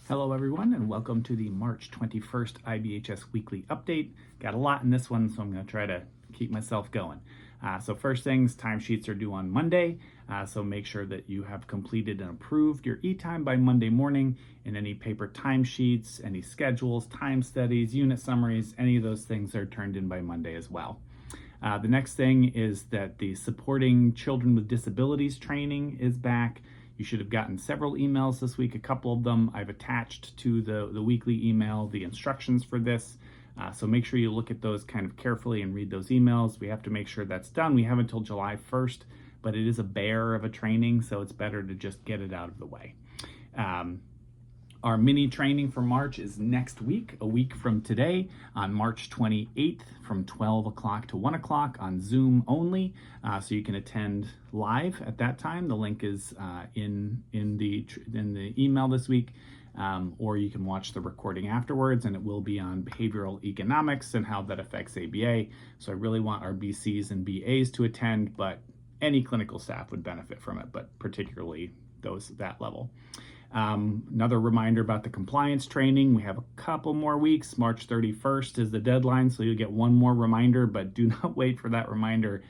Hello everyone and welcome to the March 21st IBHS weekly update. Got a lot in this one, so I'm going to try to keep myself going. So first things, timesheets are due on Monday, so make sure that you have completed and approved your e-time by Monday morning, and any paper timesheets, any schedules, time studies, unit summaries, any of those things are turned in by Monday as well. The next thing is that the Supporting Children with Disabilities training is back. You should have gotten several emails this week, a couple of them I've attached to the weekly email, the instructions for this. So make sure you look at those kind of carefully and read those emails. We have to make sure that's done. We have until July 1st, but it is a bear of a training, so it's better to just get it out of the way. Our mini training for March is next week, a week from today, on March 28th from 12 o'clock to 1 o'clock on Zoom only. So you can attend live at that time. The link is in the email this week, or you can watch the recording afterwards, and it will be on behavioral economics and how that affects ABA. So I really want our BCs and BAs to attend, but any clinical staff would benefit from it, but particularly those at that level. Another reminder about the compliance training. We have a couple more weeks. March 31st is the deadline, so you'll get one more reminder, but do not wait for that reminder.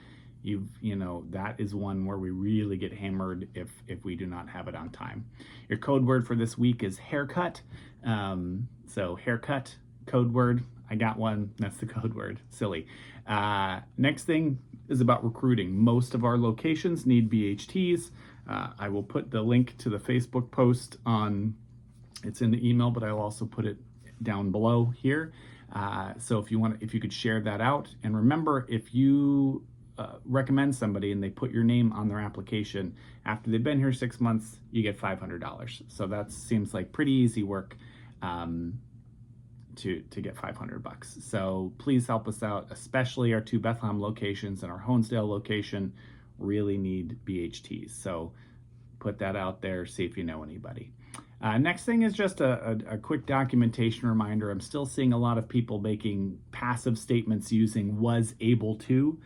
That is one where we really get hammered if we do not have it on time. Your code word for this week is haircut. So haircut, code word. I got one. That's the code word. Silly. Next thing is about recruiting. Most of our locations need BHTs. I will put the link to the Facebook post it's in the email, but I'll also put it down below here. So if you could share that out. And remember, if you recommend somebody and they put your name on their application, after they've been here 6 months, you get $500. So that seems like pretty easy work to get $500. So please help us out, especially our two Bethlehem locations and our Honesdale location really need BHTs. So put that out there, see if you know anybody. Next thing is just a quick documentation reminder. I'm still seeing a lot of people making passive statements using was able to.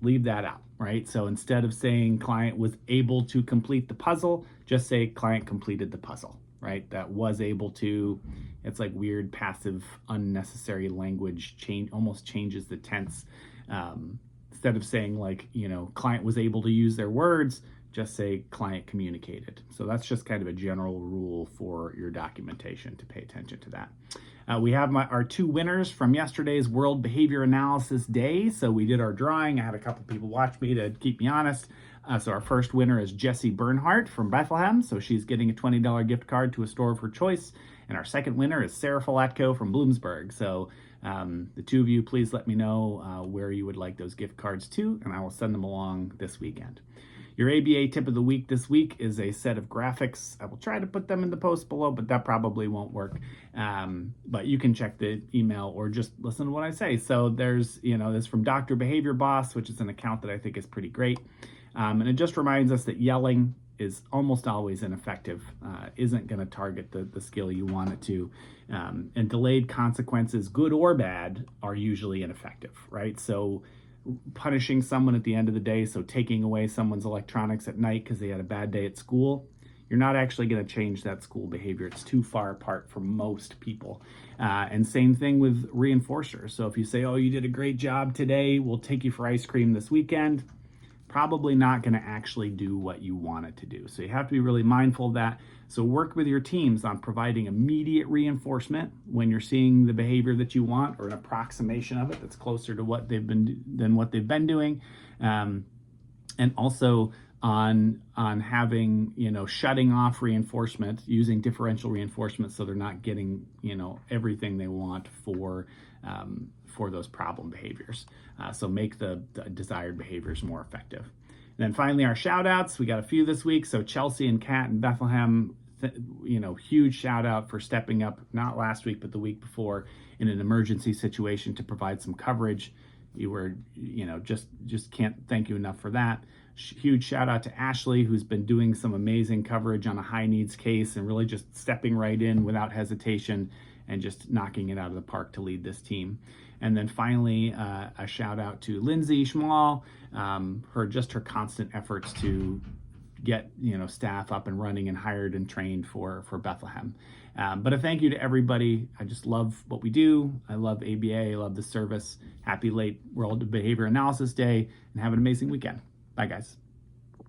Leave that out, right? So instead of saying client was able to complete the puzzle, just say client completed the puzzle, right? That was able to, it's like weird, passive, unnecessary language, almost changes the tense. Instead of saying client was able to use their words, just say client communicated. So that's just kind of a general rule for your documentation to pay attention to that. We have our two winners from yesterday's World Behavior Analysis Day. So we did our drawing. I had a couple people watch me to keep me honest. So our first winner is Jessie Bernhardt from Bethlehem. So she's getting a $20 gift card to a store of her choice. And our second winner is Sarah Falatko from Bloomsburg. So the two of you, please let me know where you would like those gift cards to, and I will send them along this weekend. Your ABA tip of the week this week is a set of graphics. I will try to put them in the post below, but that probably won't work. But you can check the email or just listen to what I say. So there's, this from Dr. Behavior Boss, which is an account that I think is pretty great. And it just reminds us that yelling is almost always ineffective, isn't going to target the skill you want it to. And delayed consequences, good or bad, are usually ineffective, right? So punishing someone at the end of the day, so taking away someone's electronics at night because they had a bad day at school, you're not actually going to change that school behavior. It's too far apart for most people. And same thing with reinforcers. So if you say, oh, you did a great job today, we'll take you for ice cream this weekend, probably not going to actually do what you want it to do. So you have to be really mindful of that. So work with your teams on providing immediate reinforcement when you're seeing the behavior that you want, or an approximation of it that's closer to what they've been doing. And also on having, shutting off reinforcement, using differential reinforcement so they're not getting, everything they want for those problem behaviors. So make the desired behaviors more effective. And then finally, our shout outs. We got a few this week. So Chelsea and Kat in Bethlehem, huge shout out for stepping up, not last week, but the week before, in an emergency situation to provide some coverage. You were, just can't thank you enough for that. Huge shout out to Ashley, who's been doing some amazing coverage on a high needs case and really just stepping right in without hesitation and just knocking it out of the park to lead this team. And then finally, a shout out to Lindsay Schmall, her constant efforts to get staff up and running and hired and trained for Bethlehem. But a thank you to everybody. I just love what we do. I love ABA. I love the service. Happy late World Behavior Analysis Day, and have an amazing weekend. Bye, guys.